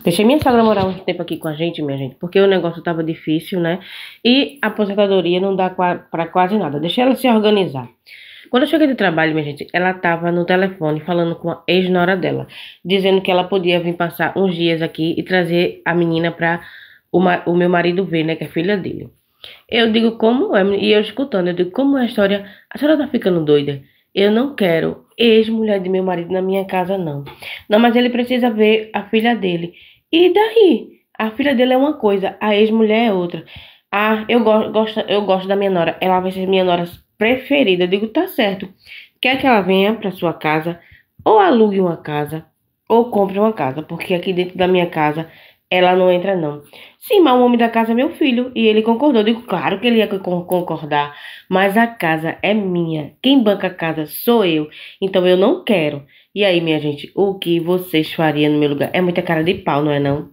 Deixei minha sogra morar um tempo aqui com a gente, minha gente, porque o negócio tava difícil, né? E a aposentadoria não dá pra quase nada. Deixei ela se organizar. Quando eu cheguei do trabalho, minha gente, ela tava no telefone falando com a ex-nora dela, dizendo que ela podia vir passar uns dias aqui e trazer a menina pra o meu marido ver, né? Que é filha dele. Eu digo, como é? E eu escutando, eu digo, como é a história? A senhora tá ficando doida? Eu não quero ex-mulher de meu marido na minha casa, não. Não, mas ele precisa ver a filha dele. E daí? A filha dele é uma coisa, a ex-mulher é outra. Ah, eu gosto da minha nora. Ela vai ser minha nora preferida. Eu digo, tá certo. Quer que ela venha pra sua casa, ou alugue uma casa, ou compre uma casa, porque aqui dentro da minha casa ela não entra, não. Sim, mas o homem da casa é meu filho. E ele concordou. Eu digo, claro que ele ia concordar. Mas a casa é minha. Quem banca a casa sou eu. Então eu não quero. E aí, minha gente, o que vocês fariam no meu lugar? É muita cara de pau, não é não?